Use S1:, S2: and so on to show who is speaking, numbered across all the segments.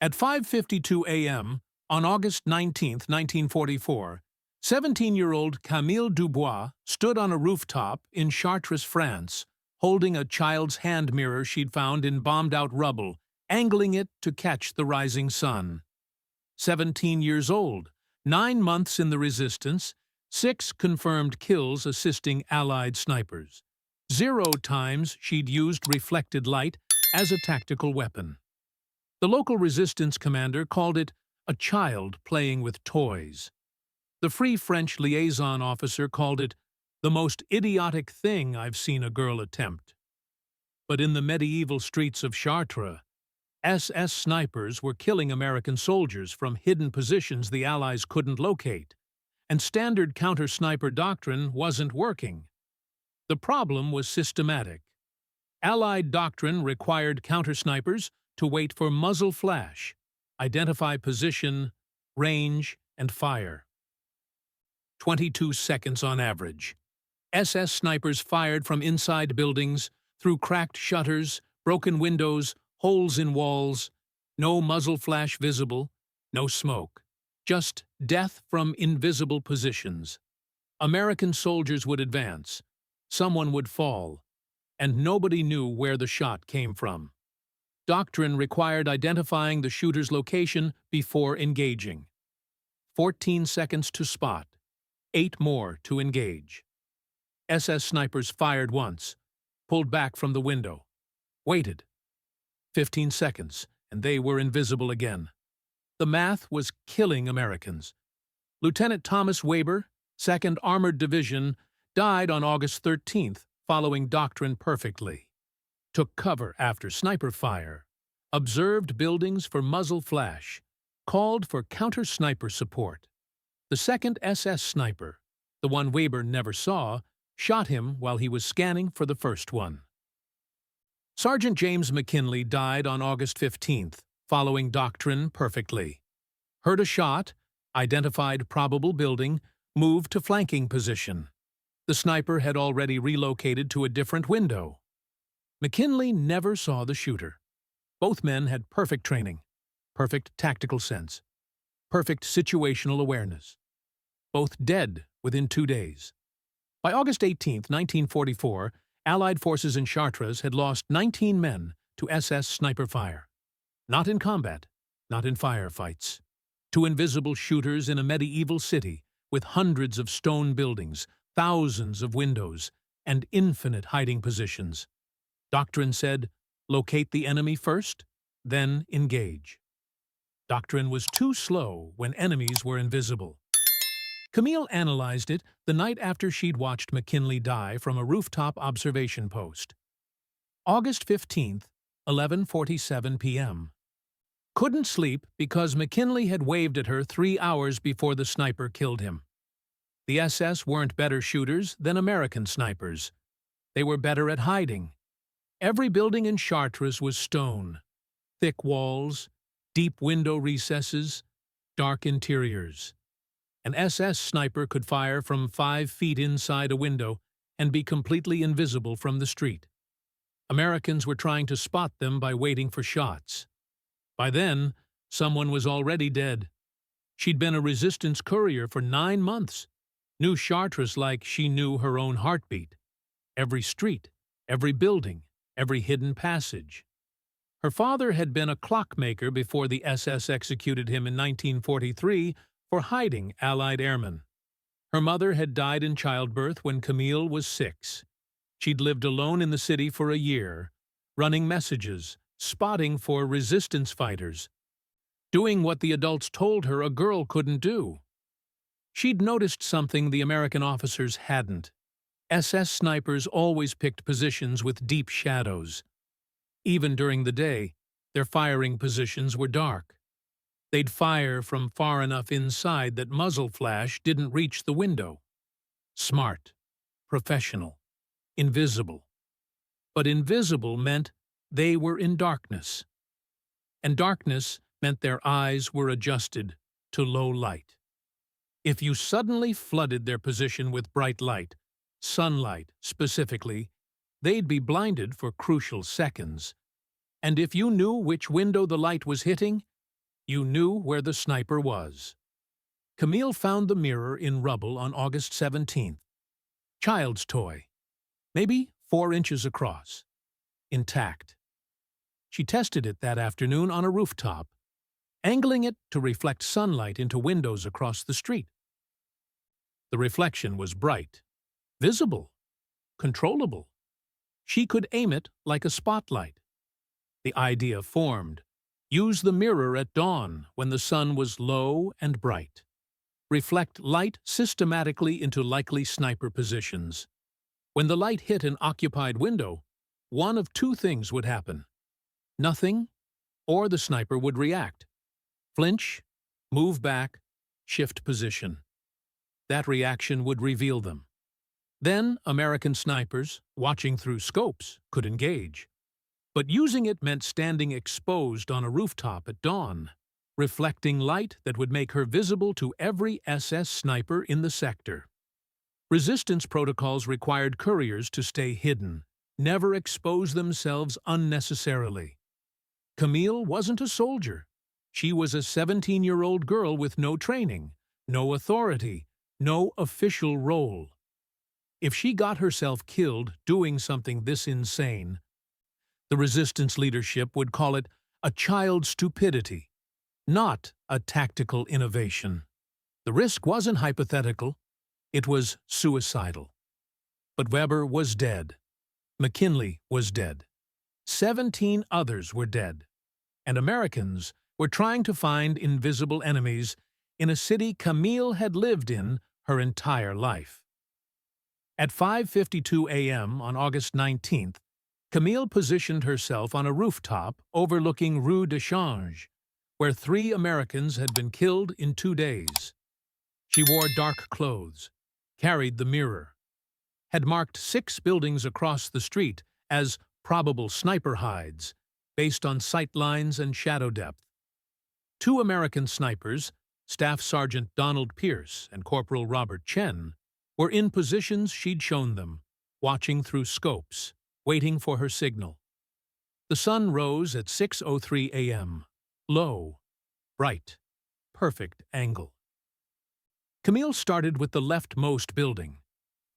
S1: At 5:52 a.m. on August 19, 1944, 17-year-old Camille Dubois stood on a rooftop in Chartres, France, holding a child's hand mirror she'd found in bombed-out rubble, angling it to catch the rising sun. 17 years old, 9 months in the resistance, 6 confirmed kills assisting Allied snipers. 0 times she'd used reflected light as a tactical weapon. The local resistance commander called it a child playing with toys. The Free French liaison officer called it the most idiotic thing I've seen a girl attempt. But in the medieval streets of Chartres, SS snipers were killing American soldiers from hidden positions the Allies couldn't locate, and standard counter-sniper doctrine wasn't working. The problem was systematic. Allied doctrine required counter-snipers to wait for muzzle flash, identify position, range, and fire. 22 seconds on average. SS snipers fired from inside buildings, through cracked shutters, broken windows, holes in walls. No muzzle flash visible, no smoke. Just death from invisible positions. American soldiers would advance. Someone would fall, and nobody knew where the shot came from. Doctrine required identifying the shooter's location before engaging. 14 seconds to spot, 8 more to engage. SS snipers fired once, pulled back from the window, waited. 15 seconds, and they were invisible again. The math was killing Americans. Lieutenant Thomas Weber, 2nd Armored Division, died on August 13th, following doctrine perfectly. Took cover after sniper fire, observed buildings for muzzle flash, called for counter-sniper support. The 2nd SS sniper, the one Weber never saw, shot him while he was scanning for the first one. Sergeant James McKinley died on August 15th, following doctrine perfectly. Heard a shot, identified probable building, moved to flanking position. The sniper had already relocated to a different window. McKinley never saw the shooter. Both men had perfect training, perfect tactical sense, perfect situational awareness. Both dead within 2 days. By August 18, 1944, Allied forces in Chartres had lost 19 men to SS sniper fire. Not in combat, not in firefights. To invisible shooters in a medieval city with hundreds of stone buildings, thousands of windows, and infinite hiding positions. Doctrine said, locate the enemy first, then engage. Doctrine was too slow when enemies were invisible. Camille analyzed it the night after she'd watched McKinley die from a rooftop observation post. August 15th, 11:47 p.m. Couldn't sleep because McKinley had waved at her 3 hours before the sniper killed him. The SS weren't better shooters than American snipers. They were better at hiding. Every building in Chartres was stone. Thick walls, deep window recesses, dark interiors. An SS sniper could fire from 5 feet inside a window and be completely invisible from the street. Americans were trying to spot them by waiting for shots. By then, someone was already dead. She'd been a resistance courier for 9 months, knew Chartres like she knew her own heartbeat. Every street, every building, every hidden passage. Her father had been a clockmaker before the SS executed him in 1943 for hiding Allied airmen. Her mother had died in childbirth when Camille was 6. She'd lived alone in the city for a year, running messages, spotting for resistance fighters, doing what the adults told her a girl couldn't do. She'd noticed something the American officers hadn't. SS snipers always picked positions with deep shadows. Even during the day, their firing positions were dark. They'd fire from far enough inside that muzzle flash didn't reach the window. Smart, professional, invisible. But invisible meant they were in darkness. And darkness meant their eyes were adjusted to low light. If you suddenly flooded their position with bright light, sunlight specifically, they'd be blinded for crucial seconds. And if you knew which window the light was hitting, You knew where the sniper was. Camille found the mirror in rubble on August 17th. Child's toy, maybe 4 inches across, intact. She tested it that afternoon on a rooftop, angling it to reflect sunlight into windows across the street. The reflection was bright, visible, controllable. She could aim it like a spotlight. The idea formed. Use the mirror at dawn when the sun was low and bright. Reflect light systematically into likely sniper positions. When the light hit an occupied window, one of 2 things would happen. Nothing, or the sniper would react. Flinch, move back, shift position. That reaction would reveal them. Then American snipers, watching through scopes, could engage. But using it meant standing exposed on a rooftop at dawn, reflecting light that would make her visible to every SS sniper in the sector. Resistance protocols required couriers to stay hidden, never expose themselves unnecessarily. Camille wasn't a soldier. She was a 17-year-old girl with no training, no authority, no official role. If she got herself killed doing something this insane, the resistance leadership would call it a child's stupidity, not a tactical innovation. The risk wasn't hypothetical, it was suicidal. But Weber was dead. McKinley was dead. 17 others were dead. And Americans were trying to find invisible enemies in a city Camille had lived in her entire life. At 5:52 a.m. on August 19th, Camille positioned herself on a rooftop overlooking Rue de Change, where 3 Americans had been killed in 2 days. She wore dark clothes, carried the mirror, had marked 6 buildings across the street as probable sniper hides, based on sight lines and shadow depth. 2 American snipers, Staff Sergeant Donald Pierce and Corporal Robert Chen, were in positions she'd shown them, watching through scopes, waiting for her signal. The sun rose at 6:03 a.m., low, bright, perfect angle. Camille started with the leftmost building,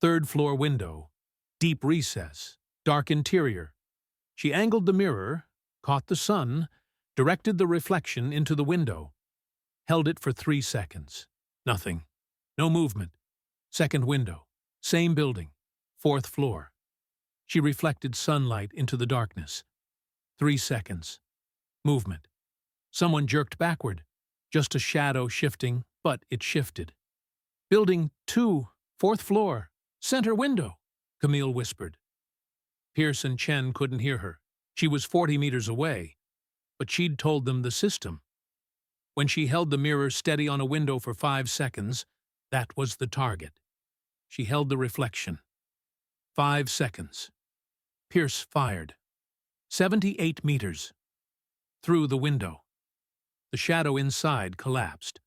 S1: 3rd floor window, deep recess, dark interior. She angled the mirror, caught the sun, directed the reflection into the window, held it for 3 seconds. Nothing. No movement. 2nd window. Same building. 4th floor. She reflected sunlight into the darkness. 3 seconds. Movement. Someone jerked backward. Just a shadow shifting, but it shifted. Building 2, 4th floor. Center window, Camille whispered. Pierce and Chen couldn't hear her. She was 40 meters away, but she'd told them the system. When she held the mirror steady on a window for 5 seconds, that was the target. She held the reflection. 5 seconds. Pierce fired. 78 meters. Through the window. The shadow inside collapsed.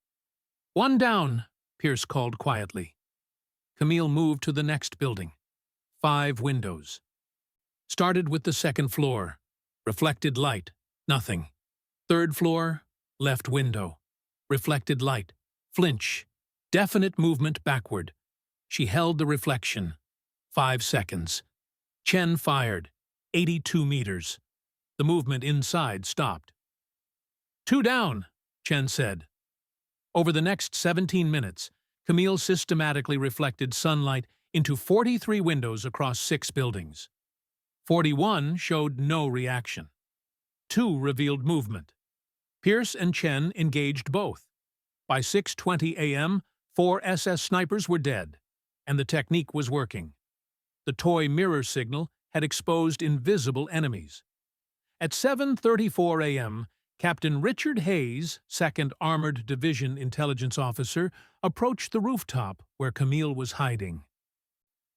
S1: "One down," Pierce called quietly. Camille moved to the next building. 5 windows. Started with the 2nd floor. Reflected light. Nothing. 3rd floor. Left window. Reflected light. Flinch. Definite movement backward. She held the reflection. 5 seconds. Chen fired. 82 meters. The movement inside stopped. "2 down," Chen said. Over the next 17 minutes, Camille systematically reflected sunlight into 43 windows across 6 buildings. 41 showed no reaction. 2 revealed movement. Pierce and Chen engaged both. By 6:20 a.m., 4 SS snipers were dead, and the technique was working. The toy mirror signal had exposed invisible enemies. At 7:34 a.m., Captain Richard Hayes, 2nd Armored Division intelligence officer, approached the rooftop where Camille was hiding.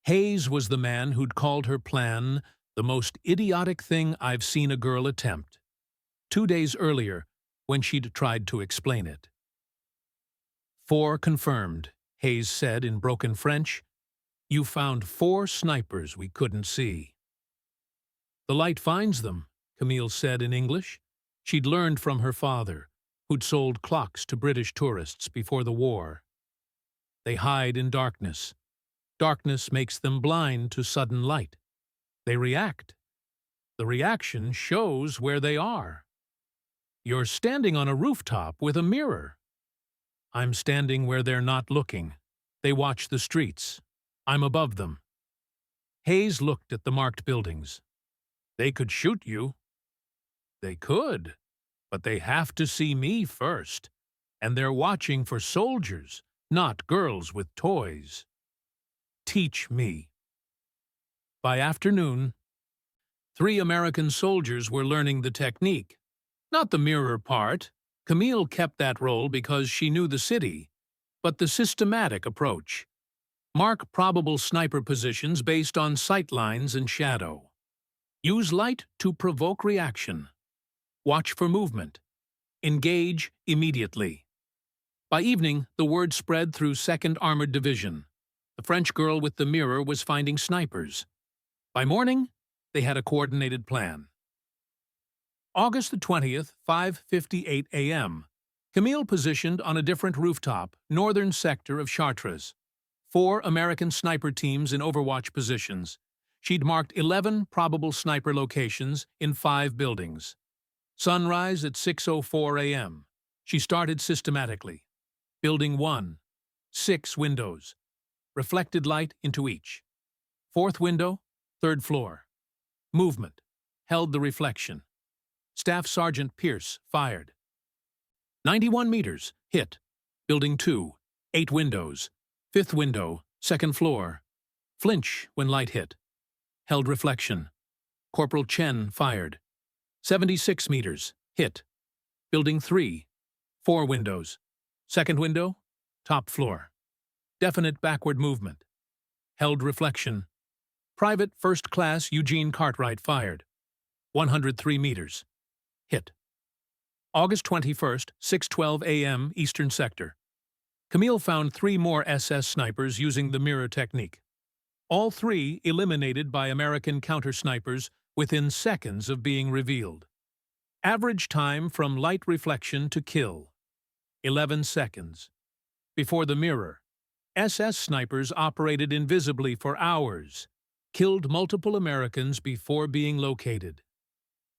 S1: Hayes was the man who'd called her plan the most idiotic thing I've seen a girl attempt, 2 days earlier when she'd tried to explain it. "4 confirmed," Hayes said in broken French. "You found 4 snipers we couldn't see." "The light finds them," Camille said in English. She'd learned from her father. who'd sold clocks to British tourists before the war. They hide in darkness. Darkness makes them blind to sudden light. They react. The reaction shows where they are. You're standing on a rooftop with a mirror. I'm standing where they're not looking. They watch the streets. I'm above them. Hayes looked at the marked buildings. They could shoot you. They could, but they have to see me first. And they're watching for soldiers, not girls with toys. Teach me. By afternoon, 3 American soldiers were learning the technique. Not the mirror part. Camille kept that role because she knew the city, but the systematic approach. Mark probable sniper positions based on sight lines and shadow. Use light to provoke reaction. Watch for movement. Engage immediately. By evening, the word spread through 2nd Armored Division. The French girl with the mirror was finding snipers. By morning, they had a coordinated plan. August the 20th, 5:58 a.m. Camille positioned on a different rooftop, northern sector of Chartres. 4 American sniper teams in overwatch positions. She'd marked 11 probable sniper locations in 5 buildings. Sunrise at 6:04 a.m. She started systematically. Building 1. 6 windows. Reflected light into each. 4th window, 3rd floor. Movement. Held the reflection. Staff Sergeant Pierce fired. 91 meters. Hit. Building 2. 8 windows. 5th window, 2nd floor. Flinch when light hit. Held reflection. Corporal Chen fired. 76 meters. Hit. Building 3. 4 windows. 2nd window, top floor. Definite backward movement. Held reflection. Private First Class Eugene Cartwright fired. 103 meters. Hit. August 21st, 6:12 a.m. Eastern Sector. Camille found 3 more SS snipers using the mirror technique. All 3 eliminated by American counter-snipers within seconds of being revealed. Average time from light reflection to kill. 11 seconds. Before the mirror, SS snipers operated invisibly for hours, killed multiple Americans before being located.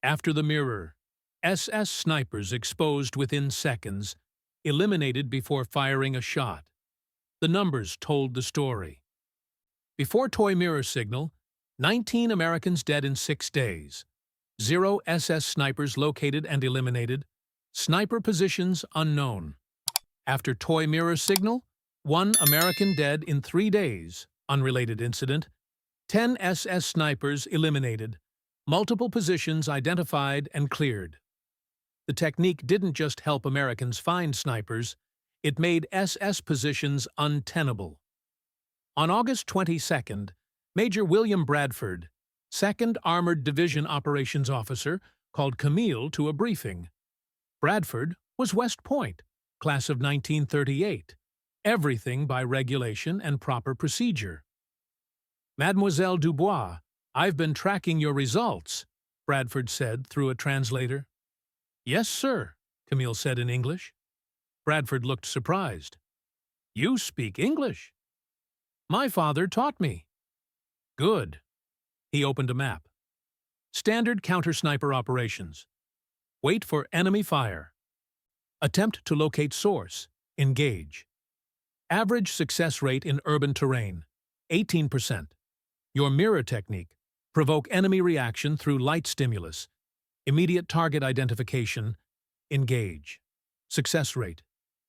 S1: After the mirror, SS snipers exposed within seconds, eliminated before firing a shot. The numbers told the story. Before toy mirror signal, 19 Americans dead in 6 days. 0 SS snipers located and eliminated. Sniper positions unknown. After toy mirror signal, 1 American dead in 3 days, unrelated incident. 10 SS snipers eliminated. Multiple positions identified and cleared. The technique didn't just help Americans find snipers, it made SS positions untenable. On August 22nd, Major William Bradford, 2nd Armored Division Operations Officer, called Camille to a briefing. Bradford was West Point, class of 1938, everything by regulation and proper procedure. Mademoiselle Dubois, I've been tracking your results, Bradford said through a translator. Yes, sir, Camille said in English. Bradford looked surprised. You speak English? My father taught me. Good. He opened a map. Standard counter-sniper operations. Wait for enemy fire. Attempt to locate source. Engage. Average success rate in urban terrain, 18%. Your mirror technique. Provoke enemy reaction through light stimulus. Immediate target identification. Engage. Success rate,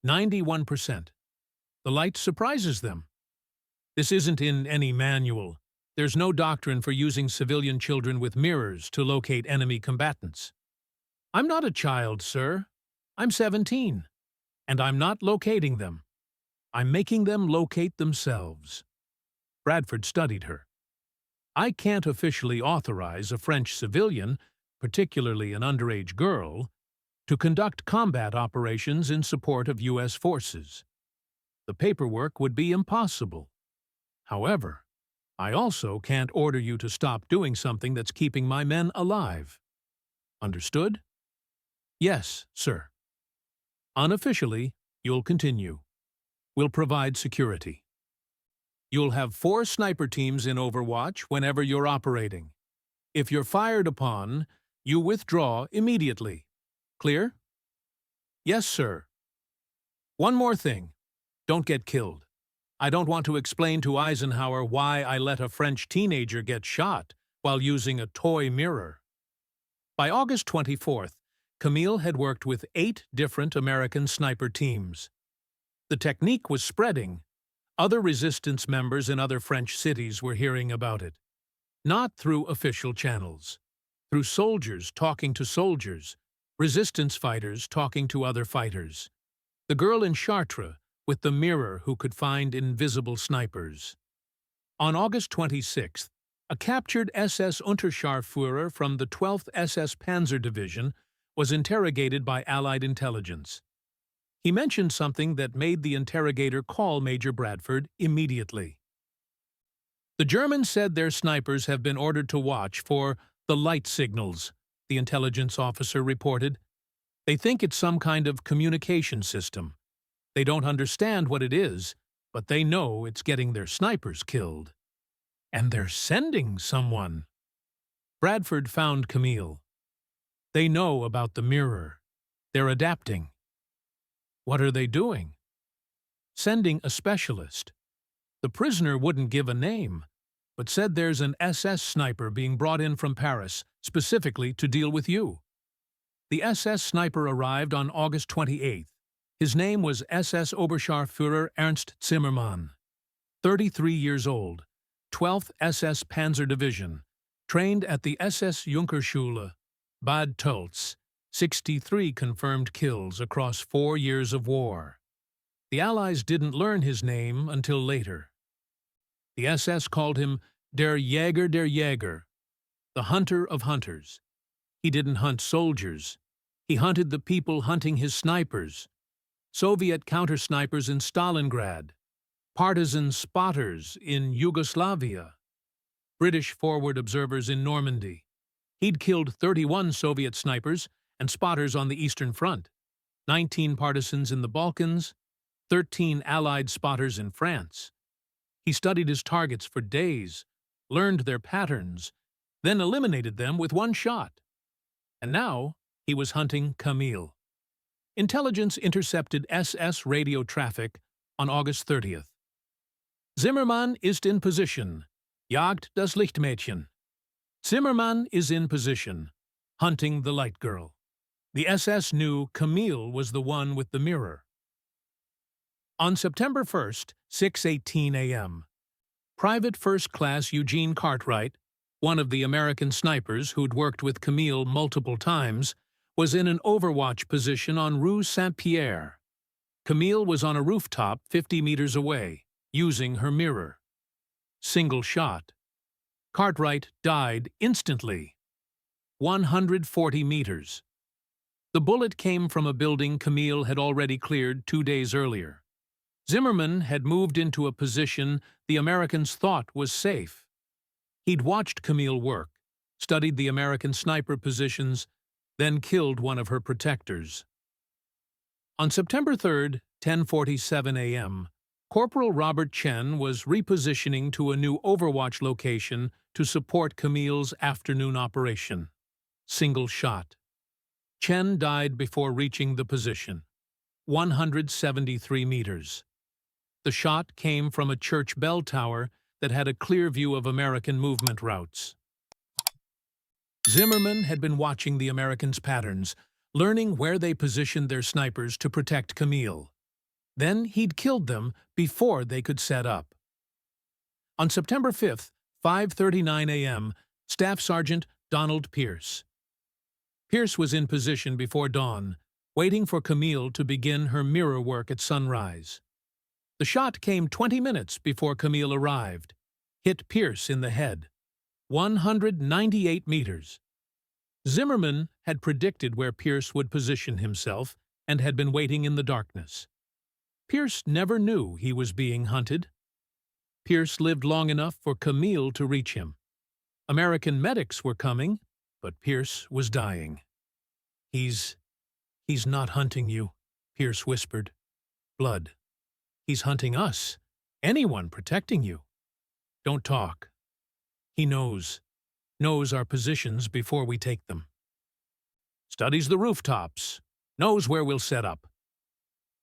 S1: 91%. The light surprises them. This isn't in any manual. There's no doctrine for using civilian children with mirrors to locate enemy combatants. I'm not a child, sir. I'm 17. And I'm not locating them. I'm making them locate themselves. Bradford studied her. I can't officially authorize a French civilian, particularly an underage girl, to conduct combat operations in support of U.S. forces. The paperwork would be impossible. However, I also can't order you to stop doing something that's keeping my men alive. Understood? Yes, sir. Unofficially, you'll continue. We'll provide security. You'll have 4 sniper teams in Overwatch whenever you're operating. If you're fired upon, you withdraw immediately. Clear? Yes, sir. One more thing. Don't get killed. I don't want to explain to Eisenhower why I let a French teenager get shot while using a toy mirror. By August 24th, Camille had worked with 8 different American sniper teams. The technique was spreading. Other resistance members in other French cities were hearing about it. Not through official channels. Through soldiers talking to soldiers, resistance fighters talking to other fighters. The girl in Chartres with the mirror who could find invisible snipers. On August 26th, a captured SS Unterscharführer from the 12th SS Panzer Division was interrogated by Allied intelligence. He mentioned something that made the interrogator call Major Bradford immediately. The Germans said their snipers have been ordered to watch for the light signals, the intelligence officer reported. They think it's some kind of communication system. They don't understand what it is, but they know it's getting their snipers killed. And they're sending someone. Bradford found Camille. They know about the mirror. They're adapting. What are they doing? Sending a specialist. The prisoner wouldn't give a name, but said there's an SS sniper being brought in from Paris specifically to deal with you. The SS sniper arrived on August 28th. His name was SS Oberscharführer Ernst Zimmermann. 33 years old, 12th SS Panzer Division, trained at the SS Junkerschule, Bad Tölz, 63 confirmed kills across 4 years of war. The Allies didn't learn his name until later. The SS called him Der Jäger, the hunter of hunters. He didn't hunt soldiers. He hunted the people hunting his snipers. Soviet counter-snipers in Stalingrad. Partisan spotters in Yugoslavia. British forward observers in Normandy. He'd killed 31 Soviet snipers and spotters on the Eastern Front, 19 partisans in the Balkans, 13 Allied spotters in France. He studied his targets for days, learned their patterns, then eliminated them with one shot. And now he was hunting Camille. Intelligence intercepted SS radio traffic on August 30th. Zimmermann ist in position. Jagt das Lichtmädchen. Zimmermann is in position, hunting the light girl. The SS knew Camille was the one with the mirror. On September 1st, 6:18 a.m., Private First Class Eugene Cartwright, one of the American snipers who'd worked with Camille multiple times, was in an overwatch position on Rue Saint-Pierre. Camille was on a rooftop 50 meters away, using her mirror. Single shot. Cartwright died instantly. 140 meters. The bullet came from a building Camille had already cleared 2 days earlier. Zimmermann had moved into a position the Americans thought was safe. He'd watched Camille work, studied the American sniper positions, then killed one of her protectors. On September 3rd, 10:47 a.m., Corporal Robert Chen was repositioning to a new Overwatch location to support Camille's afternoon operation. Single shot. Chen died before reaching the position. 173 meters. The shot came from a church bell tower that had a clear view of American movement routes. Zimmermann had been watching the Americans' patterns, learning where they positioned their snipers to protect Camille. Then he'd killed them before they could set up. On September 5th, 5:39 a.m., Staff Sergeant Donald Pierce. Pierce was in position before dawn, waiting for Camille to begin her mirror work at sunrise. The shot came 20 minutes before Camille arrived, hit Pierce in the head. 198 meters. Zimmermann had predicted where Pierce would position himself and had been waiting in the darkness. Pierce never knew he was being hunted. Pierce lived long enough for Camille to reach him. American medics were coming, but Pierce was dying. He's not hunting you, Pierce whispered. Blood. He's hunting us. Anyone protecting you. Don't talk. He knows our positions before we take them. Studies the rooftops. Knows where we'll set up.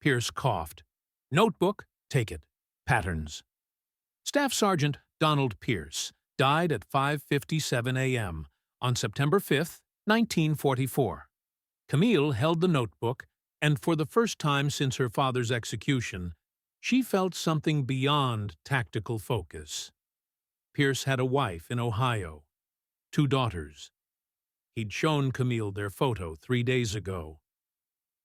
S1: Pierce coughed. Notebook, take it. Patterns. Staff Sergeant Donald Pierce died at 5:57 a.m. on September 5, 1944. Camille held the notebook, and for the first time since her father's execution, she felt something beyond tactical focus. Pierce had a wife in Ohio, 2 daughters. He'd shown Camille their photo 3 days ago.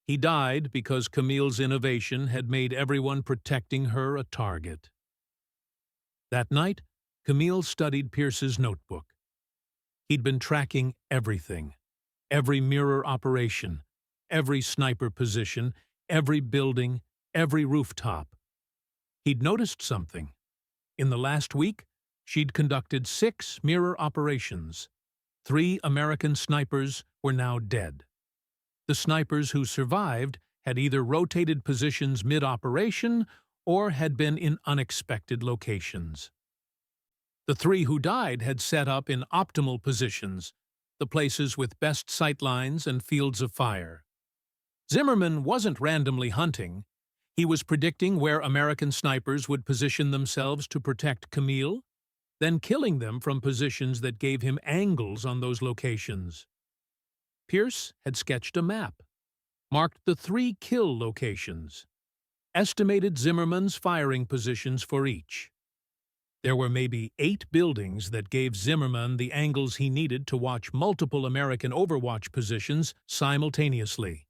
S1: He died because Camille's innovation had made everyone protecting her a target. That night, Camille studied Pierce's notebook. He'd been tracking everything, every mirror operation, every sniper position, every building, every rooftop. He'd noticed something. In the last week, she'd conducted 6 mirror operations. 3 American snipers were now dead. The snipers who survived had either rotated positions mid-operation or had been in unexpected locations. The 3 who died had set up in optimal positions, the places with best sightlines and fields of fire. Zimmerman wasn't randomly hunting. He was predicting where American snipers would position themselves to protect Camille, then killing them from positions that gave him angles on those locations. Pierce had sketched a map, marked the 3 kill locations, estimated Zimmerman's firing positions for each. There were maybe 8 buildings that gave Zimmerman the angles he needed to watch multiple American overwatch positions simultaneously.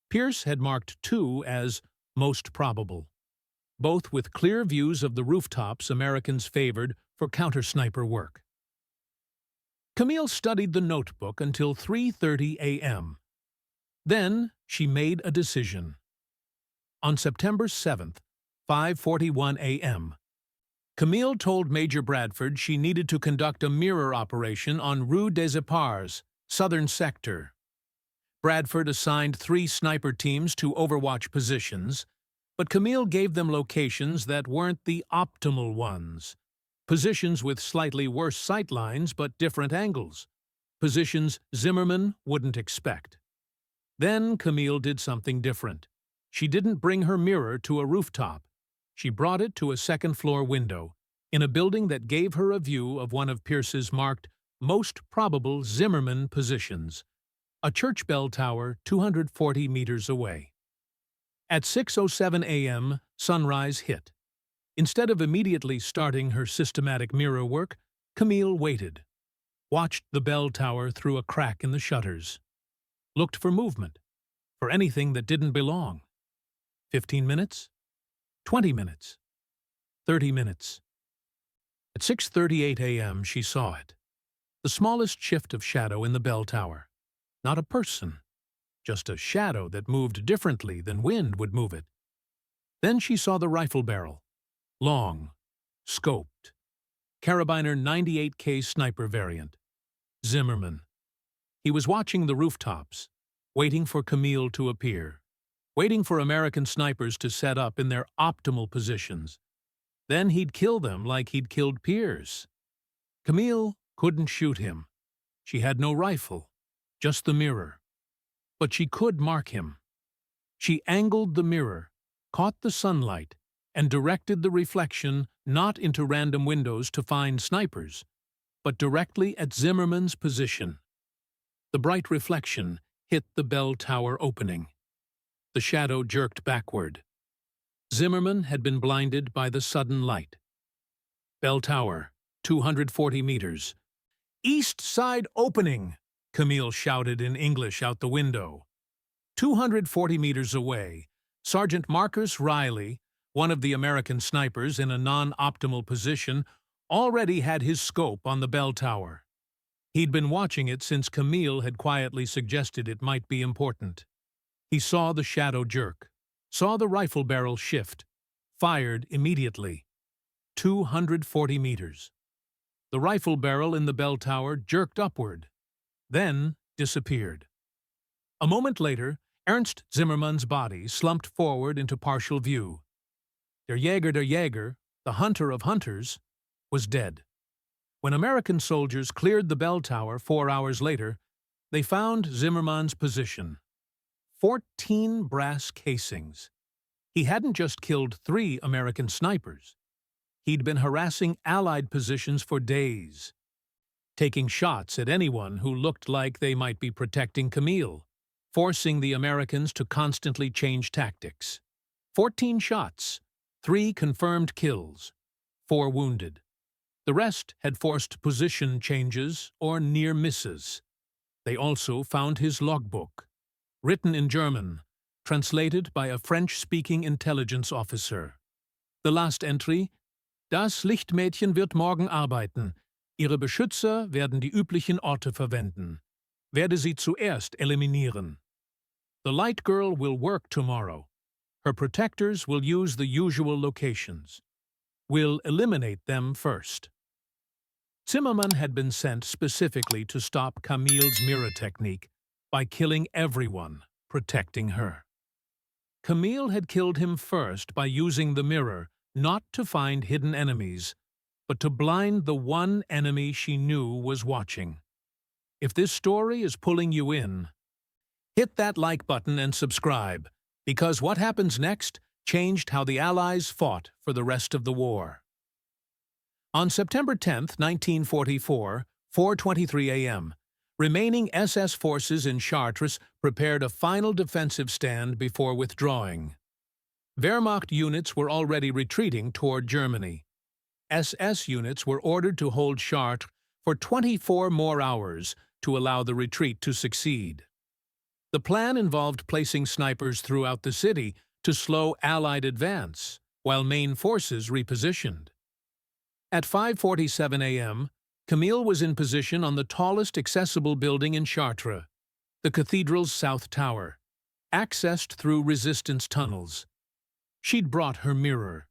S1: Pierce had marked 2 as most probable, both with clear views of the rooftops Americans favored for counter-sniper work. Camille studied the notebook until 3:30 a.m. Then she made a decision. On September 7th, 5:41 a.m., Camille told Major Bradford she needed to conduct a mirror operation on Rue des Epars, southern sector. Bradford assigned 3 sniper teams to overwatch positions, but Camille gave them locations that weren't the optimal ones. Positions with slightly worse sightlines but different angles. Positions Zimmerman wouldn't expect. Then Camille did something different. She didn't bring her mirror to a rooftop. She brought it to a second-floor window, in a building that gave her a view of one of Pierce's marked most probable Zimmerman positions, a church bell tower 240 meters away. At 6:07 a.m., sunrise hit. Instead of immediately starting her systematic mirror work, Camille waited, watched the bell tower through a crack in the shutters, looked for movement, for anything that didn't belong. 15 minutes? 20 minutes. 30 minutes. At 6:38 a.m., she saw it. The smallest shift of shadow in the bell tower. Not a person, just a shadow that moved differently than wind would move it. Then she saw the rifle barrel. Long, scoped. Carabiner 98K sniper variant. Zimmerman. He was watching the rooftops, waiting for Camille to appear, waiting for American snipers to set up in their optimal positions. Then he'd kill them like he'd killed Pierce. Camille couldn't shoot him. She had no rifle, just the mirror. But she could mark him. She angled the mirror, caught the sunlight, and directed the reflection not into random windows to find snipers, but directly at Zimmerman's position. The bright reflection hit the bell tower opening. The shadow jerked backward. Zimmerman had been blinded by the sudden light. Bell tower, 240 meters. "East side opening!" Camille shouted in English out the window. 240 meters away, Sergeant Marcus Riley, one of the American snipers in a non-optimal position, already had his scope on the bell tower. He'd been watching it since Camille had quietly suggested it might be important. He saw the shadow jerk, saw the rifle barrel shift, fired immediately. 240 meters. The rifle barrel in the bell tower jerked upward, then disappeared. A moment later, Ernst Zimmermann's body slumped forward into partial view. Der Jäger, the hunter of hunters, was dead. When American soldiers cleared the bell tower 4 hours later, they found Zimmermann's position. 14 brass casings. He hadn't just killed 3 American snipers. He'd been harassing Allied positions for days, taking shots at anyone who looked like they might be protecting Camille, forcing the Americans to constantly change tactics. 14 shots, 3 confirmed kills, 4 wounded. The rest had forced position changes or near misses. They also found his logbook, written in German, translated by a French-speaking intelligence officer. The last entry: Das Lichtmädchen wird morgen arbeiten. Ihre Beschützer werden die üblichen Orte verwenden. Werde sie zuerst eliminieren. The light girl will work tomorrow. Her protectors will use the usual locations. We'll eliminate them first. Zimmermann had been sent specifically to stop Camille's mirror technique by killing everyone, protecting her. Camille had killed him first by using the mirror not to find hidden enemies, but to blind the one enemy she knew was watching. If this story is pulling you in, hit that like button and subscribe, because what happens next changed how the Allies fought for the rest of the war. On September 10, 1944, 4:23 a.m., remaining SS forces in Chartres prepared a final defensive stand before withdrawing. Wehrmacht units were already retreating toward Germany. SS units were ordered to hold Chartres for 24 more hours to allow the retreat to succeed. The plan involved placing snipers throughout the city to slow Allied advance, while main forces repositioned. At 5:47 a.m., Camille was in position on the tallest accessible building in Chartres, the cathedral's south tower, accessed through resistance tunnels. She'd brought her mirror.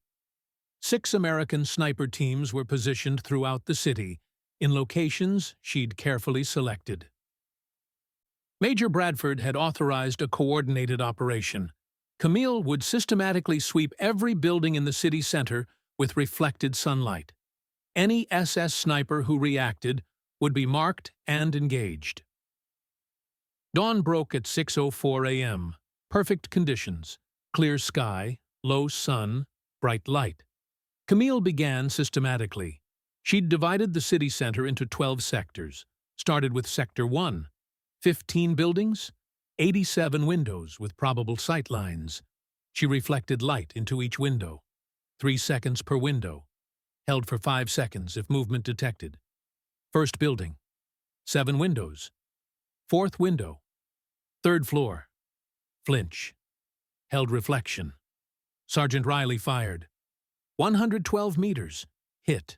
S1: 6 American sniper teams were positioned throughout the city, in locations she'd carefully selected. Major Bradford had authorized a coordinated operation. Camille would systematically sweep every building in the city center with reflected sunlight. Any SS sniper who reacted would be marked and engaged. Dawn broke at 6:04 a.m. Perfect conditions: clear sky, low sun, bright light. Camille began systematically. She'd divided the city center into 12 sectors. Started with Sector 1, 15 buildings, 87 windows with probable sight lines. She reflected light into each window, 3 seconds per window. Held for 5 seconds if movement detected. First building, 7 windows. 4th window, 3rd floor. Flinch. Held reflection. Sergeant Riley fired. 112 meters. Hit.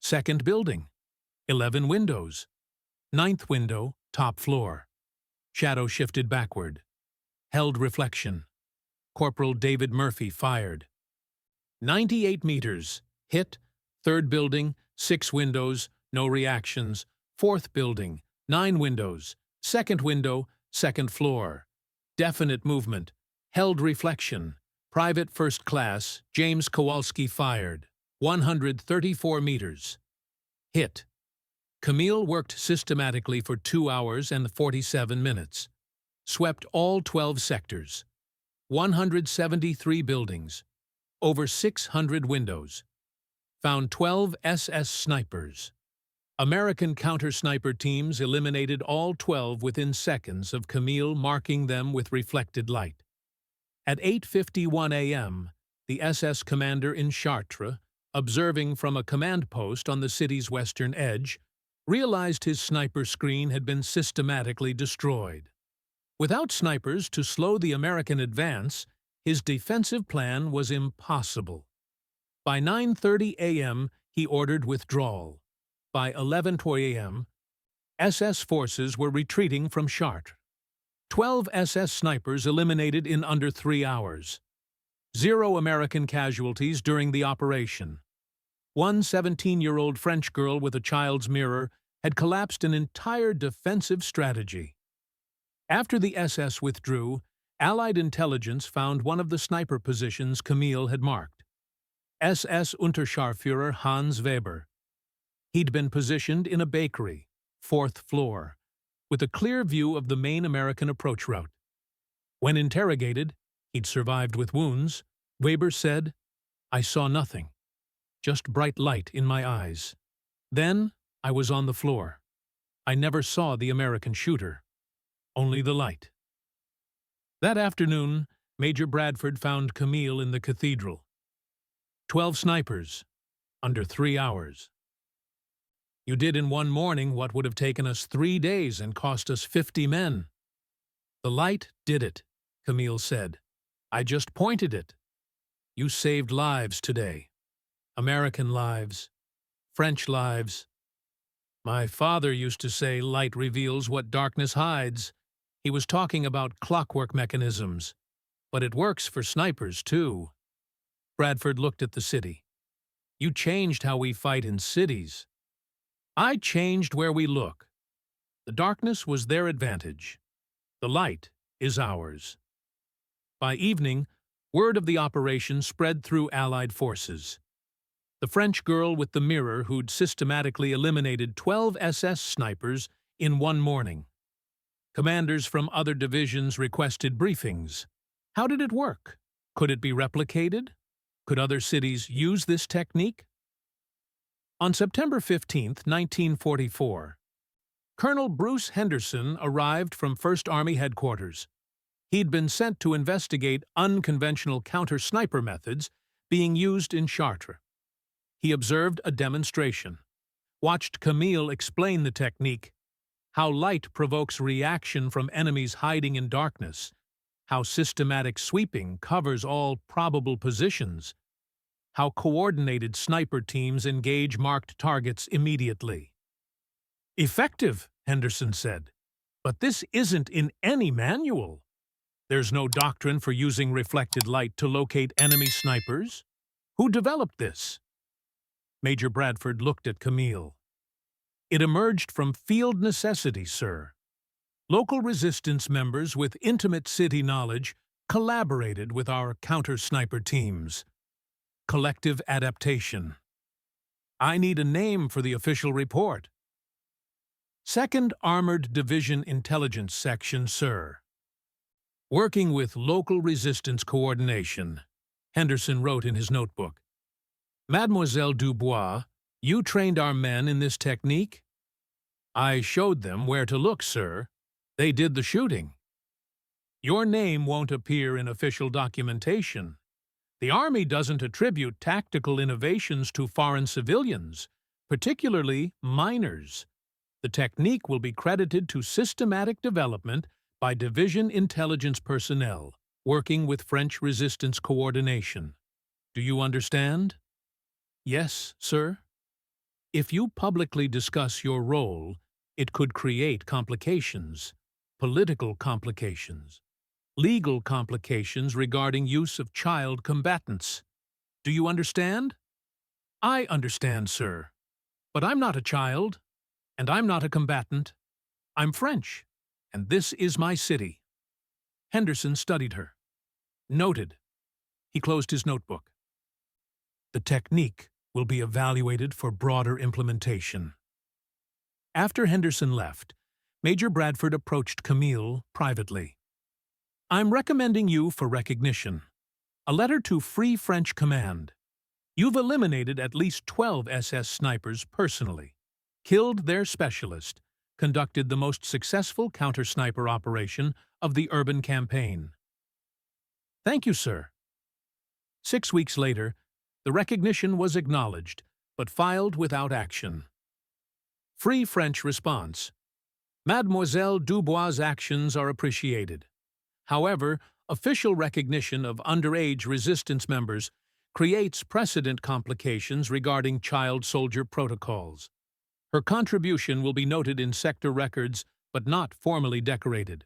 S1: 2nd building, 11 windows. 9th window, top floor. Shadow shifted backward. Held reflection. Corporal David Murphy fired. 98 meters. Hit. 3rd building, 6 windows, no reactions. 4th building, 9 windows. 2nd window, 2nd floor. Definite movement. Held reflection. Private First Class James Kowalski fired. 134 meters. Hit. Camille worked systematically for 2 hours and 47 minutes. Swept all 12 sectors. 173 buildings. Over 600 windows. Found 12 SS snipers. American counter-sniper teams eliminated all 12 within seconds of Camille marking them with reflected light. At 8:51 a.m., the SS commander in Chartres, observing from a command post on the city's western edge, realized his sniper screen had been systematically destroyed. Without snipers to slow the American advance, his defensive plan was impossible. By 9:30 a.m., he ordered withdrawal. By 11:20 a.m., SS forces were retreating from Chartres. 12 SS snipers eliminated in under 3 hours. 0 American casualties during the operation. One 17-year-old French girl with a child's mirror had collapsed an entire defensive strategy. After the SS withdrew, Allied intelligence found one of the sniper positions Camille had marked. SS Unterscharführer Hans Weber. He'd been positioned in a bakery, 4th floor, with a clear view of the main American approach route. When interrogated, he'd survived with wounds, Weber said, "I saw nothing, just bright light in my eyes. Then I was on the floor. I never saw the American shooter, only the light." That afternoon, Major Bradford found Camille in the cathedral. 12 snipers, under 3 hours. "You did in one morning what would have taken us 3 days and cost us 50 men. The light did it," Camille said. "I just pointed it. You saved lives today. American lives, French lives. My father used to say light reveals what darkness hides. He was talking about clockwork mechanisms, but it works for snipers, too." Bradford looked at the city. "You changed how we fight in cities. I changed where we look. The darkness was their advantage. The light is ours." By evening, word of the operation spread through Allied forces. The French girl with the mirror who'd systematically eliminated 12 SS snipers in one morning. Commanders from other divisions requested briefings. How did it work? Could it be replicated? Could other cities use this technique? On September 15, 1944, Colonel Bruce Henderson arrived from 1st Army Headquarters. He'd been sent to investigate unconventional counter-sniper methods being used in Chartres. He observed a demonstration, watched Camille explain the technique, how light provokes reaction from enemies hiding in darkness, how systematic sweeping covers all probable positions, how coordinated sniper teams engage marked targets immediately. "Effective," Henderson said, "but this isn't in any manual. There's no doctrine for using reflected light to locate enemy snipers. Who developed this?" Major Bradford looked at Camille. "It emerged from field necessity, sir. Local resistance members with intimate city knowledge collaborated with our counter-sniper teams. Collective adaptation. I need a name for the official report." "2nd Armored Division Intelligence Section, sir. Working with local resistance coordination," Henderson wrote in his notebook. "Mademoiselle Dubois, you trained our men in this technique?" "I showed them where to look, sir. They did the shooting." "Your name won't appear in official documentation. The Army doesn't attribute tactical innovations to foreign civilians, particularly minors. The technique will be credited to systematic development by division intelligence personnel working with French resistance coordination. Do you understand?" "Yes, sir." "If you publicly discuss your role, it could create complications, political complications, legal complications regarding use of child combatants. Do you understand?" "I understand, sir. But I'm not a child, and I'm not a combatant. I'm French, and this is my city." Henderson studied her. "Noted." He closed his notebook. "The technique will be evaluated for broader implementation." After Henderson left, Major Bradford approached Camille privately. "I'm recommending you for recognition. A letter to Free French Command. You've eliminated at least 12 SS snipers personally, killed their specialist, conducted the most successful counter-sniper operation of the urban campaign." "Thank you, sir." 6 weeks later, the recognition was acknowledged, but filed without action. Free French response. "Mademoiselle Dubois' actions are appreciated. However, official recognition of underage resistance members creates precedent complications regarding child soldier protocols. Her contribution will be noted in sector records, but not formally decorated."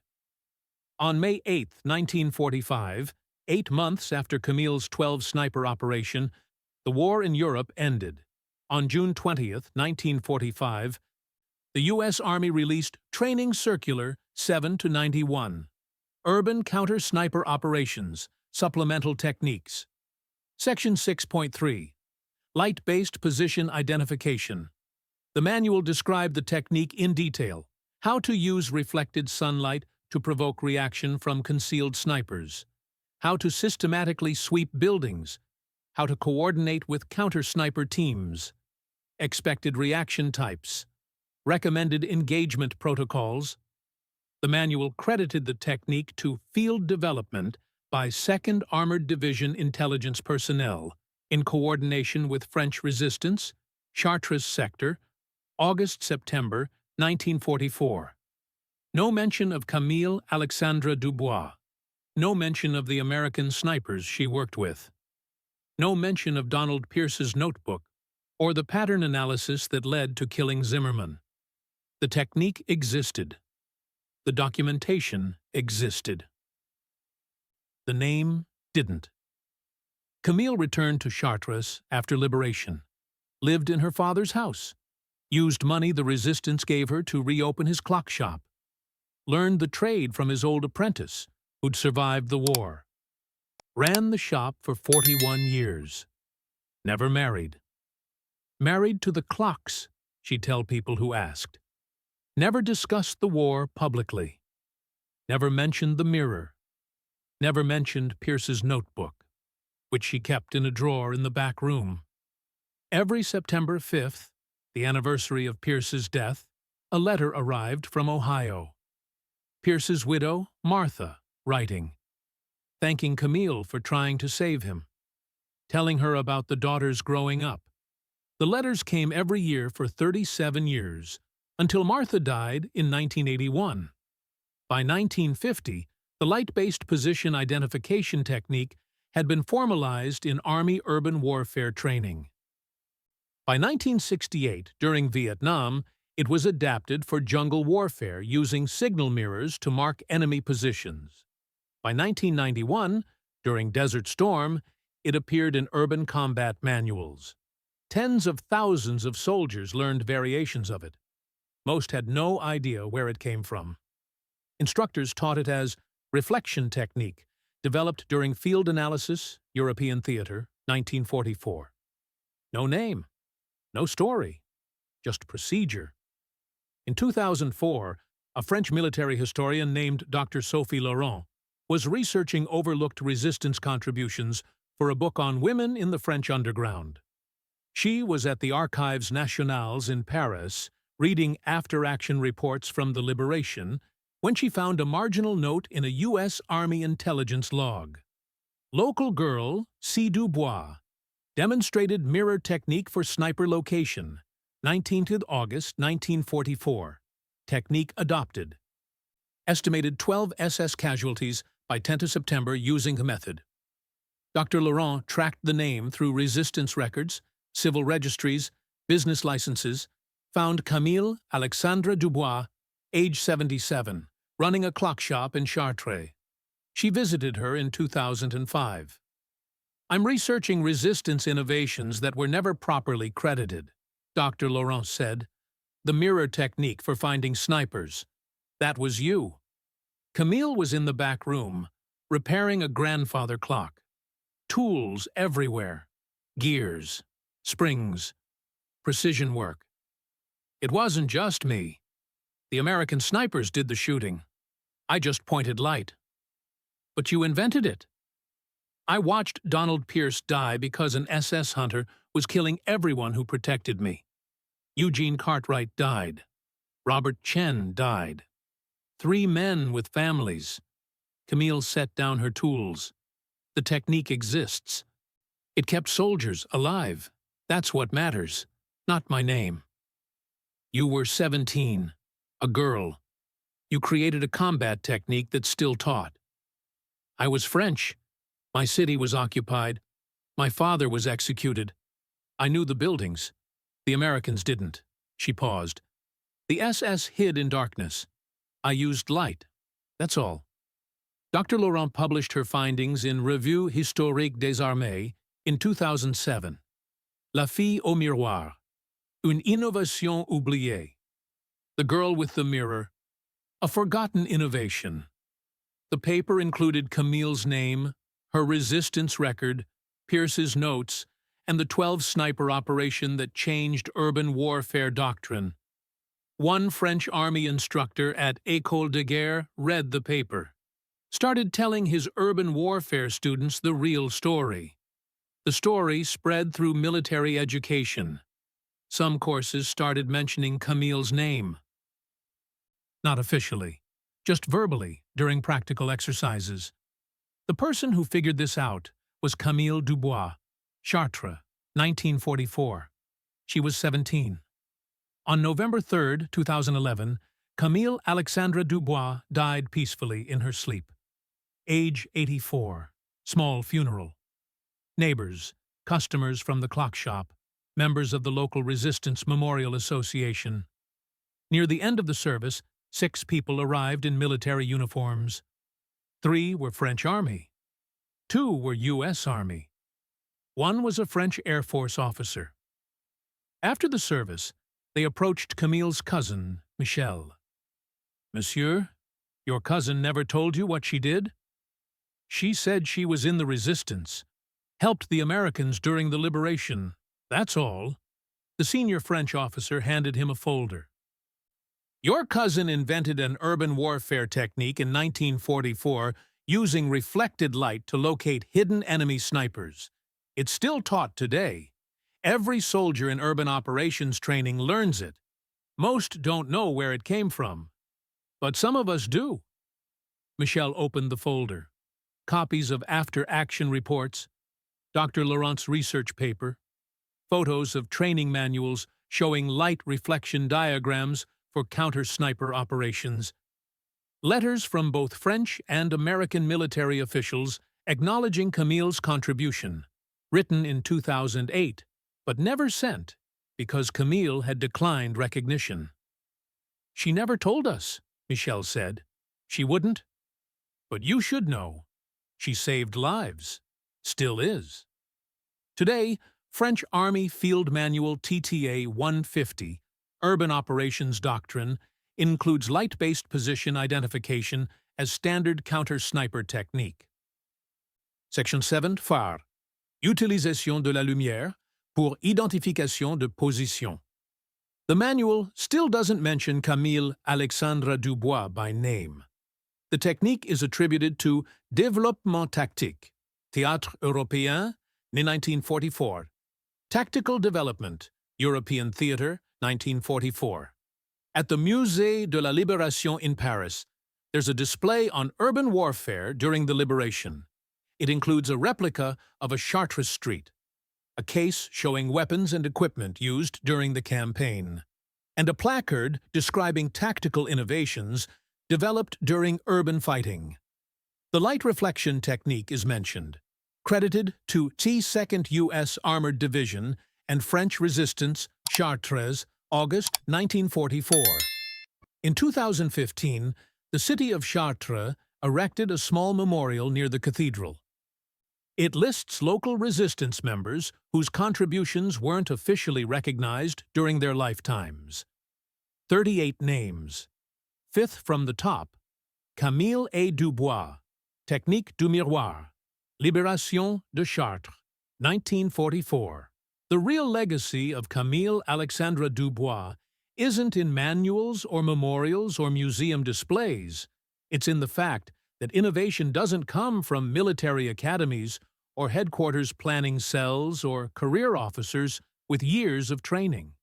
S1: On May 8, 1945, 8 months after Camille's 12 sniper operation, the war in Europe ended. On June 20, 1945, the U.S. Army released Training Circular 7-91. Urban Counter-Sniper Operations, Supplemental Techniques. Section 6.3. Light-Based Position Identification. The manual described the technique in detail, how to use reflected sunlight to provoke reaction from concealed snipers, how to systematically sweep buildings, how to coordinate with counter-sniper teams, expected reaction types, recommended engagement protocols. The manual credited the technique to field development by 2nd Armored Division intelligence personnel in coordination with French resistance, Chartres sector, August-September 1944. No mention of Camille Alexandre Dubois. No mention of the American snipers she worked with. No mention of Donald Pierce's notebook or the pattern analysis that led to killing Zimmerman. The technique existed. The documentation existed. The name didn't. Camille returned to Chartres after liberation, lived in her father's house, used money the resistance gave her to reopen his clock shop, learned the trade from his old apprentice, who'd survived the war, ran the shop for 41 years, never married. Married to the clocks, she'd tell people who asked. Never discussed the war publicly. Never mentioned the mirror. Never mentioned Pierce's notebook, which she kept in a drawer in the back room. Every September 5th, the anniversary of Pierce's death, a letter arrived from Ohio. Pierce's widow, Martha, writing, thanking Camille for trying to save him, telling her about the daughters growing up. The letters came every year for 37 years, until Martha died in 1981. By 1950, the light-based position identification technique had been formalized in Army urban warfare training. By 1968, during Vietnam, it was adapted for jungle warfare using signal mirrors to mark enemy positions. By 1991, during Desert Storm, it appeared in urban combat manuals. Tens of thousands of soldiers learned variations of it. Most had no idea where it came from. Instructors taught it as reflection technique, developed during Field Analysis, European Theater, 1944. No name, no story, just procedure. In 2004, a French military historian named Dr. Sophie Laurent was researching overlooked resistance contributions for a book on women in the French underground. She was at the Archives Nationales in Paris, reading after-action reports from the Liberation, when she found a marginal note in a U.S. Army intelligence log. Local girl, C. Dubois, demonstrated mirror technique for sniper location, 19th August 1944. Technique adopted. Estimated 12 SS casualties by 10th September using the method. Dr. Laurent tracked the name through resistance records, civil registries, business licenses, found Camille Alexandre Dubois, age 77, running a clock shop in Chartres. She visited her in 2005. I'm researching resistance innovations that were never properly credited, Dr. Laurent said. The mirror technique for finding snipers. That was you. Camille was in the back room, repairing a grandfather clock. Tools everywhere. Gears. Springs. Precision work. It wasn't just me. The American snipers did the shooting. I just pointed light. But you invented it. I watched Donald Pierce die because an SS hunter was killing everyone who protected me. Eugene Cartwright died. Robert Chen died. 3 men with families. Camille set down her tools. The technique exists. It kept soldiers alive. That's what matters, not my name. You were 17, a girl. You created a combat technique that's still taught. I was French. My city was occupied. My father was executed. I knew the buildings. The Americans didn't. She paused. The SS hid in darkness. I used light. That's all. Dr. Laurent published her findings in Revue Historique des Armées in 2007. La fille au miroir. Une innovation oubliée. The girl with the mirror. A forgotten innovation. The paper included Camille's name, her resistance record, Pierce's notes, and the 12 sniper operation that changed urban warfare doctrine. One French army instructor at École de Guerre read the paper, started telling his urban warfare students the real story. The story spread through military education. Some courses started mentioning Camille's name. Not officially, just verbally during practical exercises. The person who figured this out was Camille Dubois, Chartres, 1944. She was 17. On November 3, 2011, Camille Alexandra Dubois died peacefully in her sleep. Age 84. Small funeral. Neighbors, customers from the clock shop, members of the local Resistance Memorial Association. Near the end of the service, 6 people arrived in military uniforms. 3 were French Army. 2 were U.S. Army. 1 was a French Air Force officer. After the service, they approached Camille's cousin, Michel. "Monsieur, your cousin never told you what she did?" "She said she was in the resistance, helped the Americans during the liberation. That's all." The senior French officer handed him a folder. "Your cousin invented an urban warfare technique in 1944 using reflected light to locate hidden enemy snipers. It's still taught today. Every soldier in urban operations training learns it. Most don't know where it came from, but some of us do." Michel opened the folder. Copies of after-action reports, Dr. Laurent's research paper, photos of training manuals showing light reflection diagrams for counter-sniper operations, letters from both French and American military officials acknowledging Camille's contribution, written in 2008, but never sent because Camille had declined recognition. "She never told us," Michel said. "She wouldn't. But you should know. She saved lives. Still is." Today, French Army Field Manual TTA 150, Urban Operations Doctrine, includes light-based position identification as standard counter-sniper technique. Section 7, phare. Utilisation de la lumière pour identification de position. The manual still doesn't mention Camille Alexandra Dubois by name. The technique is attributed to Développement Tactique, Théâtre Européen, 1944. Tactical Development, European Theatre, 1944. At the Musée de la Libération in Paris, there's a display on urban warfare during the liberation. It includes a replica of a Chartres street, a case showing weapons and equipment used during the campaign, and a placard describing tactical innovations developed during urban fighting. The light reflection technique is mentioned, credited to T2nd U.S. Armored Division and French Resistance, Chartres, August 1944. In 2015, the city of Chartres erected a small memorial near the cathedral. It lists local resistance members whose contributions weren't officially recognized during their lifetimes. 38 names. 5th from the top, Camille A. Dubois, Technique du Miroir, Libération de Chartres, 1944. The real legacy of Camille Alexandra Dubois isn't in manuals or memorials or museum displays. It's in the fact that innovation doesn't come from military academies or headquarters planning cells or career officers with years of training.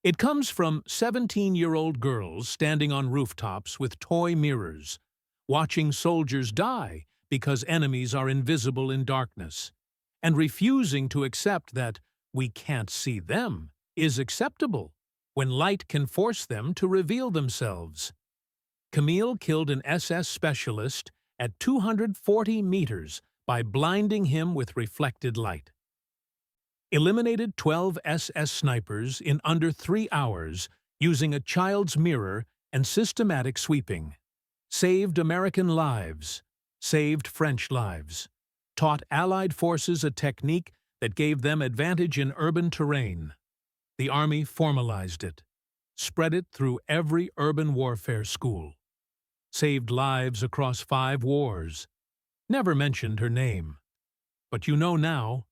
S1: It comes from 17-year-old girls standing on rooftops with toy mirrors, watching soldiers die because enemies are invisible in darkness, and refusing to accept that we can't see them is acceptable when light can force them to reveal themselves. Camille killed an SS specialist at 240 meters by blinding him with reflected light. Eliminated 12 SS snipers in under 3 hours using a child's mirror and systematic sweeping. Saved American lives, saved French lives, taught Allied forces a technique that gave them advantage in urban terrain. The Army formalized it, spread it through every urban warfare school. saved lives across 5 wars, never mentioned her name. But you know now,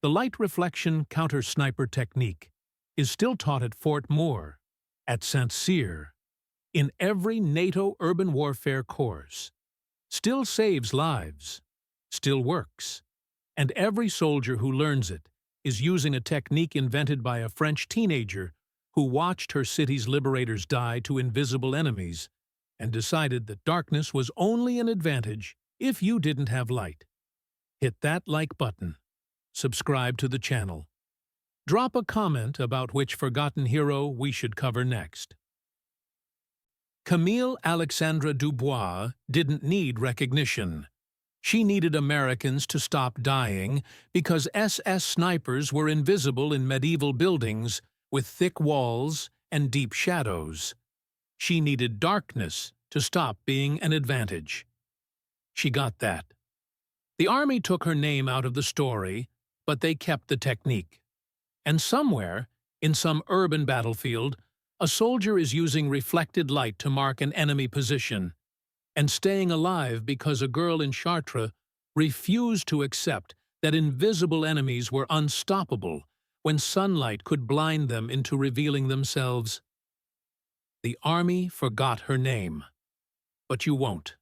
S1: the light reflection counter-sniper technique is still taught at Fort Moore, at St. Cyr, in every NATO urban warfare course. Still saves lives, still works, and every soldier who learns it is using a technique invented by a French teenager who watched her city's liberators die to invisible enemies and decided that darkness was only an advantage if you didn't have light. Hit that like button. Subscribe to the channel. Drop a comment about which forgotten hero we should cover next. Camille Alexandra Dubois didn't need recognition. She needed Americans to stop dying because SS snipers were invisible in medieval buildings with thick walls and deep shadows. She needed darkness to stop being an advantage. She got that. The army took her name out of the story, but they kept the technique. And somewhere, in some urban battlefield, a soldier is using reflected light to mark an enemy position, and staying alive because a girl in Chartres refused to accept that invisible enemies were unstoppable when sunlight could blind them into revealing themselves. The army forgot her name, but you won't.